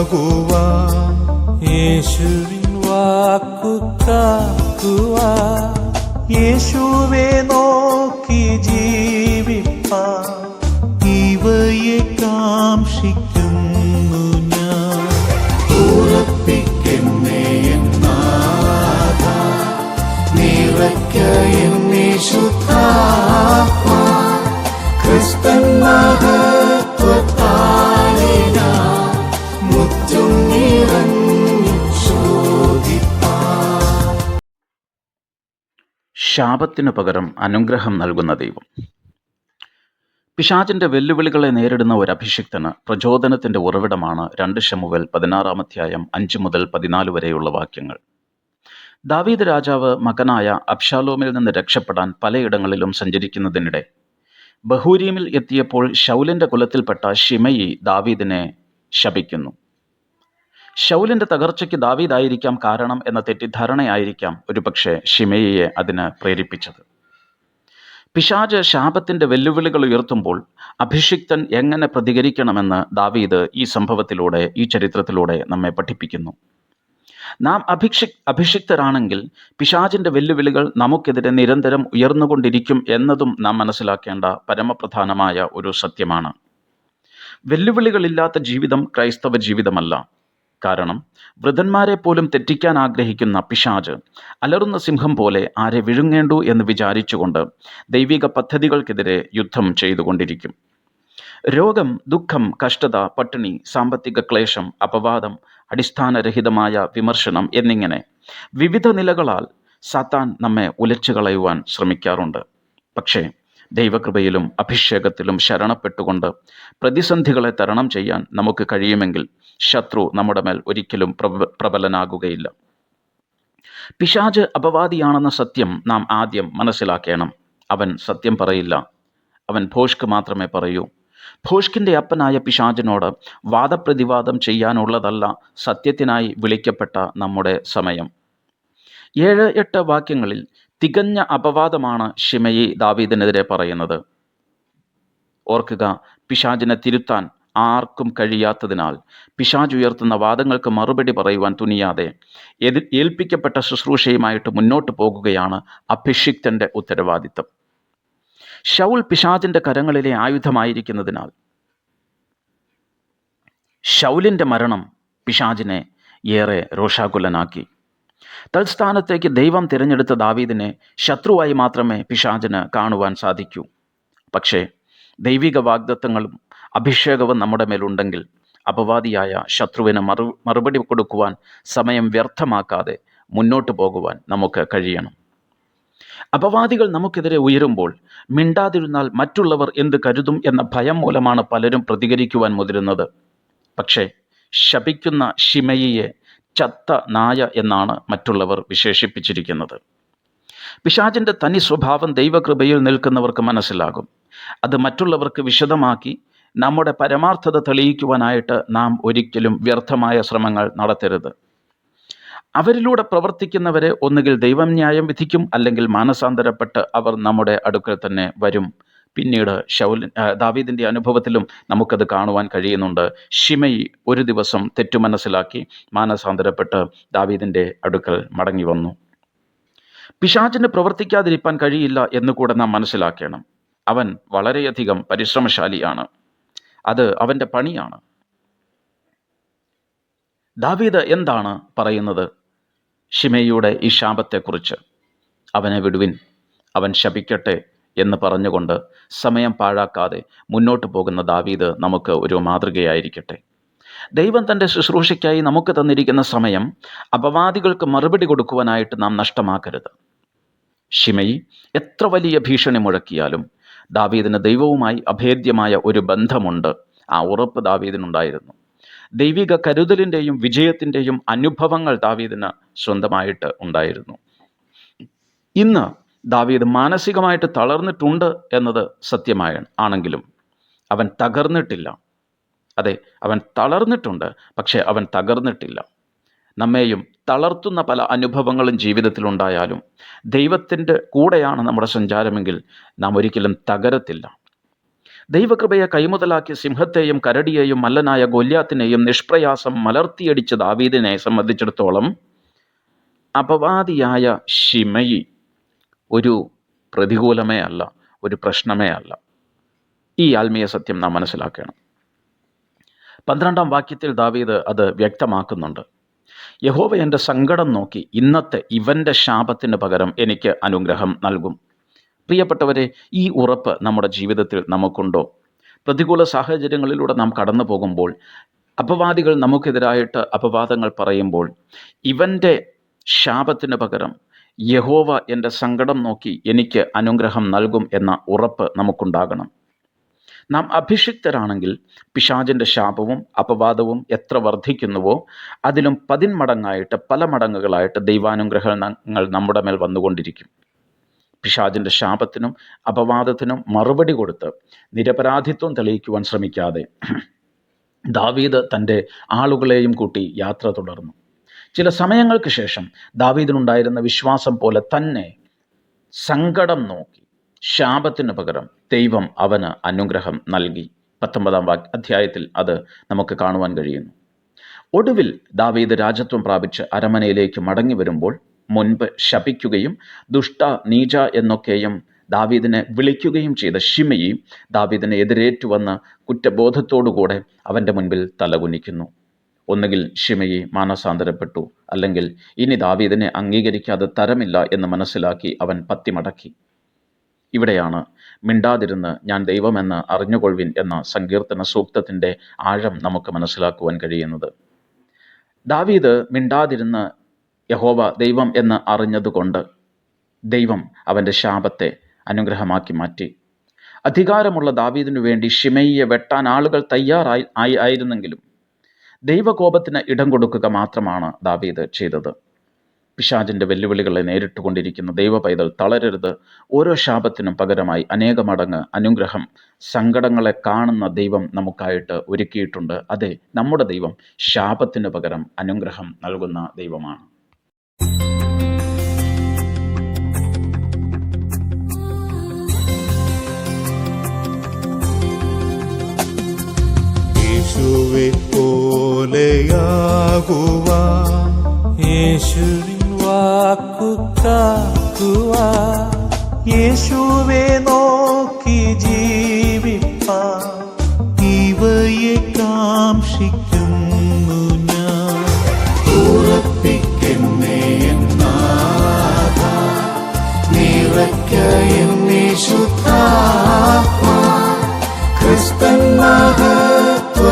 ആകുവാൻ, യേശുവിൻ വാക്കു കാക്കുവാൻ, യേശുവെ നോക്കി ജീവിപ്പാൻ ഇവയെ കാംക്ഷിക്കുന്നു ഞാൻ. ഉറപ്പിക്കെന്നെ എന്നാഥ, നിറയ്ക്ക എന്നെ ശുദ്ധാത്മാ, ക്രിസ്തൻ മഹത്വത്താലെ ഞാൻ മുറ്റും നിറഞ്ഞു ശോഭിപ്പാൻ. ശാപത്തിനു പകരം അനുഗ്രഹം നൽകുന്ന ദൈവം. പിശാചിന്റെ വെല്ലുവിളികളെ നേരിടുന്ന ഒരു അഭിഷിക്തന് പ്രചോദനത്തിന്റെ ഉറവിടമാണ് 2 ശമൂവേൽ 16-5-14 വരെയുള്ള വാക്യങ്ങൾ. ദാവീദ് രാജാവ് മകനായ അബ്ശാലോമിൽ നിന്ന് രക്ഷപ്പെടാൻ പലയിടങ്ങളിലും സഞ്ചരിക്കുന്നതിനിടെ ബഹൂരീമിൽ എത്തിയപ്പോൾ ശൗലിന്റെ കുലത്തിൽപ്പെട്ട ശിമെയി ദാവീദിനെ ശപിക്കുന്നു. ശൗലിന്റെ തകർച്ചയ്ക്ക് ദാവീദായിരിക്കാം കാരണം എന്ന തെറ്റിദ്ധാരണയായിരിക്കാം ഒരുപക്ഷെ ശിമെയിയെ അതിന് പ്രേരിപ്പിച്ചത്. പിശാച് ശാപത്തിന്റെ വെല്ലുവിളികൾ ഉയർത്തുമ്പോൾ അഭിഷിക്തൻ എങ്ങനെ പ്രതികരിക്കണമെന്ന് ദാവീദ് ഈ സംഭവത്തിലൂടെ, ഈ ചരിത്രത്തിലൂടെ നമ്മെ പഠിപ്പിക്കുന്നു. നാം അഭിഷിക്തരാണെങ്കിൽ പിശാചിന്റെ വെല്ലുവിളികൾ നമുക്കെതിരെ നിരന്തരം ഉയർന്നുകൊണ്ടിരിക്കും എന്നതും നാം മനസ്സിലാക്കേണ്ട പരമപ്രധാനമായ ഒരു സത്യമാണ്. വെല്ലുവിളികളില്ലാത്ത ജീവിതം ക്രൈസ്തവ ജീവിതമല്ല. കാരണം വൃദ്ധന്മാരെ പോലും തെറ്റിക്കാൻ ആഗ്രഹിക്കുന്ന പിശാച് അലറുന്ന സിംഹം പോലെ ആരെ വിഴുങ്ങേണ്ടു എന്ന് വിചാരിച്ചുകൊണ്ട് ദൈവിക പദ്ധതികൾക്കെതിരെ യുദ്ധം ചെയ്തുകൊണ്ടിരിക്കും. രോഗം, ദുഃഖം, കഷ്ടത, പട്ടിണി, സാമ്പത്തിക ക്ലേശം, അപവാദം, അടിസ്ഥാനരഹിതമായ വിമർശനം എന്നിങ്ങനെ വിവിധ നിലകളാൽ സാത്താൻ നമ്മെ ഉലച്ചു കളയുവാൻ ശ്രമിക്കാറുണ്ട്. പക്ഷേ ദൈവകൃപയിലും അഭിഷേകത്തിലും ശരണപ്പെട്ടുകൊണ്ട് പ്രതിസന്ധികളെ തരണം ചെയ്യാൻ നമുക്ക് കഴിയുമെങ്കിൽ ശത്രു നമ്മുടെ മേൽ ഒരിക്കലും പ്രബലനാകുകയില്ല. പിശാച് അപവാദിയാണെന്ന സത്യം നാം ആദ്യം മനസ്സിലാക്കണം. അവൻ സത്യം പറയില്ല, അവൻ ഭോഷ്ക് മാത്രമേ പറയൂ. ഭോഷ്കിൻ്റെ അപ്പനായ പിശാചിനോട് വാദപ്രതിവാദം ചെയ്യാനുള്ളതല്ല സത്യത്തിനായി വിളിക്കപ്പെട്ട നമ്മുടെ സമയം. 7-8 വാക്യങ്ങളിൽ തികഞ്ഞ അപവാദമാണ് ശിമെയി ദാവീദിനെതിരെ പറയുന്നത്. ഓർക്കുക, പിശാചിനെ തിരുത്താൻ ആർക്കും കഴിയാത്തതിനാൽ പിശാച് ഉയർത്തുന്ന വാദങ്ങൾക്ക് മറുപടി പറയുവാൻ തുനിയാതെ ഏൽപ്പിക്കപ്പെട്ട ശുശ്രൂഷയുമായിട്ട് മുന്നോട്ട് പോകുകയാണ് അഭിഷിക്തന്റെ ഉത്തരവാദിത്തം. ശൗൽ പിശാചിന്റെ കരങ്ങളിലെ ആയുധമായിരിക്കുന്നതിനാൽ ശൗലിന്റെ മരണം പിശാചിനെ ഏറെ രോഷാകുലനാക്കി. തൽസ്ഥാനത്തേക്ക് ദൈവം തിരഞ്ഞെടുത്ത ദാവീദിനെ ശത്രുവായി മാത്രമേ പിശാചിന് കാണുവാൻ സാധിക്കൂ. പക്ഷേ ദൈവിക വാഗ്ദത്തങ്ങളും അഭിഷേകവും നമ്മുടെ മേലുണ്ടെങ്കിൽ അപവാദിയായ ശത്രുവിന് മറുപടി കൊടുക്കുവാൻ സമയം വ്യർത്ഥമാക്കാതെ മുന്നോട്ട് പോകുവാൻ നമുക്ക് കഴിയണം. അപവാദികൾ നമുക്കെതിരെ ഉയരുമ്പോൾ മിണ്ടാതിരുന്നാൽ മറ്റുള്ളവർ എന്ത് കരുതും എന്ന ഭയം മൂലമാണ് പലരും പ്രതികരിക്കുവാൻ മുതിരുന്നത്. പക്ഷേ ശപിക്കുന്ന ശിമെയിയെ ചത്ത നായ എന്നാണ് മറ്റുള്ളവർ വിശേഷിപ്പിച്ചിരിക്കുന്നത്. പിശാചിൻ്റെ തനി സ്വഭാവം ദൈവകൃപയിൽ നിൽക്കുന്നവർക്ക് മനസ്സിലാകും. അത് മറ്റുള്ളവർക്ക് വിശദമാക്കി നമ്മുടെ പരമാർത്ഥത തെളിയിക്കുവാനായിട്ട് നാം ഒരിക്കലും വ്യർത്ഥമായ ശ്രമങ്ങൾ നടത്തരുത്. അവരിലൂടെ പ്രവർത്തിക്കുന്നവരെ ഒന്നുകിൽ ദൈവം ന്യായം വിധിക്കും, അല്ലെങ്കിൽ മാനസാന്തരപ്പെട്ട് അവർ നമ്മുടെ അടുക്കൽ തന്നെ വരും. പിന്നീട് ദാവീദിൻ്റെ അനുഭവത്തിലും നമുക്കത് കാണുവാൻ കഴിയുന്നുണ്ട്. ശിമെയി ഒരു ദിവസം തെറ്റു മനസ്സിലാക്കി മാനസാന്തരപ്പെട്ട് ദാവീദിൻ്റെ അടുക്കൽ മടങ്ങി വന്നു. പിശാചിന് പ്രവർത്തിക്കാതിരിക്കാൻ കഴിയില്ല എന്നുകൂടെ നാം മനസ്സിലാക്കണം. അവൻ വളരെയധികം പരിശ്രമശാലിയാണ്. അത് അവൻ്റെ പണിയാണ്. ദാവീദ് എന്താണ് പറയുന്നത് ശിമെയിയുടെ ഈ ശാപത്തെക്കുറിച്ച്? അവനെ വിടുവിൻ, അവൻ ശപിക്കട്ടെ എന്ന് പറഞ്ഞുകൊണ്ട് സമയം പാഴാക്കാതെ മുന്നോട്ട് പോകുന്ന ദാവീദ് നമുക്ക് ഒരു മാതൃകയായിരിക്കട്ടെ. ദൈവം തൻ്റെ ശുശ്രൂഷയ്ക്കായി നമുക്ക് തന്നിരിക്കുന്ന സമയം അപവാദികൾക്ക് മറുപടി കൊടുക്കുവാനായിട്ട് നാം നഷ്ടമാക്കരുത്. ശിമെയി എത്ര വലിയ ഭീഷണി മുഴക്കിയാലും ദാവീദിന് ദൈവവുമായി അഭേദ്യമായ ഒരു ബന്ധമുണ്ട്. ആ ഉറപ്പ് ദാവീദിനുണ്ടായിരുന്നു. ദൈവിക കരുതലിൻ്റെയും വിജയത്തിൻ്റെയും അനുഭവങ്ങൾ ദാവീദിന് സ്വന്തമായിട്ട് ഉണ്ടായിരുന്നു. ഇന്ന് ദാവീദ് മാനസികമായിട്ട് തളർന്നിട്ടുണ്ട് എന്നത് ആണെങ്കിലും അവൻ തകർന്നിട്ടില്ല. അതെ, അവൻ തളർന്നിട്ടുണ്ട്, പക്ഷേ അവൻ തകർന്നിട്ടില്ല. നമ്മെയും തളർത്തുന്ന പല അനുഭവങ്ങളും ജീവിതത്തിലുണ്ടായാലും ദൈവത്തിൻ്റെ കൂടെയാണ് നമ്മുടെ സഞ്ചാരമെങ്കിൽ നാം ഒരിക്കലും തകരത്തില്ല. ദൈവകൃപയെ കൈമുതലാക്കി സിംഹത്തെയും കരടിയെയും മല്ലനായ ഗോല്യാത്തിനെയും നിഷ്പ്രയാസം മലർത്തിയടിച്ച ദാവീദിനെ സംബന്ധിച്ചിടത്തോളം അപവാദിയായ ശിമയി ഒരു പ്രതികൂലമേ അല്ല, ഒരു പ്രശ്നമേ അല്ല. ഈ ആത്മീയ സത്യം നാം മനസ്സിലാക്കണം. 12-ാം വാക്യത്തിൽ ദാവീദ് അത് വ്യക്തമാക്കുന്നുണ്ട്. യഹോവ എൻ്റെ സങ്കടം നോക്കി ഇന്നത്തെ ഇവൻ്റെ ശാപത്തിന് പകരം എനിക്ക് അനുഗ്രഹം നൽകും. പ്രിയപ്പെട്ടവരെ, ഈ ഉറപ്പ് നമ്മുടെ ജീവിതത്തിൽ നമുക്കുണ്ടോ? പ്രതികൂല സാഹചര്യങ്ങളിലൂടെ നാം കടന്നു പോകുമ്പോൾ, അപവാദികൾ നമുക്കെതിരായിട്ട് അപവാദങ്ങൾ പറയുമ്പോൾ, ഇവൻ്റെ ശാപത്തിന് പകരം യഹോവ എൻ്റെ സങ്കടം നോക്കി എനിക്ക് അനുഗ്രഹം നൽകും എന്ന ഉറപ്പ് നമുക്കുണ്ടാകണം. നാം അഭിഷിക്തരാണെങ്കിൽ പിശാചിൻ്റെ ശാപവും അപവാദവും എത്ര വർദ്ധിക്കുന്നുവോ അതിലും 10 മടങ്ങായിട്ട്, പല മടങ്ങുകളായിട്ട് ദൈവാനുഗ്രഹങ്ങൾ നമ്മുടെ മേൽ വന്നുകൊണ്ടിരിക്കും. പിശാചിൻ്റെ ശാപത്തിനും അപവാദത്തിനും മറുപടി കൊടുത്ത് നിരപരാധിത്വം തെളിയിക്കുവാൻ ശ്രമിക്കാതെ ദാവീദ് തൻ്റെ ആളുകളെയും കൂട്ടി യാത്ര തുടർന്നു. ചില സമയങ്ങൾക്ക് ശേഷം ദാവീദിനുണ്ടായിരുന്ന വിശ്വാസം പോലെ തന്നെ സങ്കടം നോക്കി ശാപത്തിന് പകരം ദൈവം അവന് അനുഗ്രഹം നൽകി. 19-ാം അധ്യായത്തിൽ അത് നമുക്ക് കാണുവാൻ കഴിയുന്നു. ഒടുവിൽ ദാവീദ് രാജത്വം പ്രാപിച്ച് അരമനയിലേക്ക് മടങ്ങി വരുമ്പോൾ മുൻപ് ശപിക്കുകയും ദുഷ്ട, നീച എന്നൊക്കെയും ദാവീദിനെ വിളിക്കുകയും ചെയ്ത ശിമയി ദാവീദിനെ എതിരേറ്റു വന്ന് കുറ്റബോധത്തോടുകൂടെ അവൻ്റെ മുൻപിൽ തലകുനിക്കുന്നു. ഒന്നുകിൽ ശിമയി മാനസാന്തരപ്പെട്ടു, അല്ലെങ്കിൽ ഇനി ദാവീദിനെ അംഗീകരിക്കാതെ തരമില്ല എന്ന് മനസ്സിലാക്കി അവൻ പത്തി മടക്കി. ഇവിടെയാണ് മിണ്ടാതിരുന്ന് ഞാൻ ദൈവമെന്ന് അറിഞ്ഞുകൊള്ളുവിൻ എന്ന സങ്കീർത്തന സൂക്തത്തിൻ്റെ ആഴം നമുക്ക് മനസ്സിലാക്കുവാൻ കഴിയുന്നത്. ദാവീദ് മിണ്ടാതിരുന്ന് യഹോവ ദൈവം എന്ന് അറിഞ്ഞതുകൊണ്ട് ദൈവം അവൻ്റെ ശാപത്തെ അനുഗ്രഹമാക്കി മാറ്റി. അധികാരമുള്ള ദാവീദിനു വേണ്ടി ശിമയിയെ വെട്ടാൻ ആളുകൾ ആയിരുന്നെങ്കിലും ദൈവകോപത്തിന് ഇടം കൊടുക്കുക മാത്രമാണ് ദാവീദ് ചെയ്തത്. പിശാചിൻ്റെ വെല്ലുവിളികളെ നേരിട്ടുകൊണ്ടിരിക്കുന്ന ദൈവ പൈതൽ തളരരുത്. ഓരോ ശാപത്തിനും പകരമായി അനേക മടങ്ങ് അനുഗ്രഹം, സങ്കടങ്ങളെ കാണുന്ന ദൈവം നമുക്കായിട്ട് ഒരുക്കിയിട്ടുണ്ട്. അതെ, നമ്മുടെ ദൈവം ശാപത്തിന് പകരം അനുഗ്രഹം നൽകുന്ന ദൈവമാണ്. യേശുവെ പോലെയാകുവാൻ, യേശുവിൻ വാക്കു കാക്കുവാൻ, യേശുവെ നോക്കി ജീവിപ്പാൻ ഇവയെ കാംക്ഷിക്കുന്നു ഞാൻ. ഉറപ്പിക്കെന്നേ നാഥ, നിറയ്ക്ക എന്നേ ശുദ്ധാത്മാ, ക്രിസ്തൻ മഹത്വ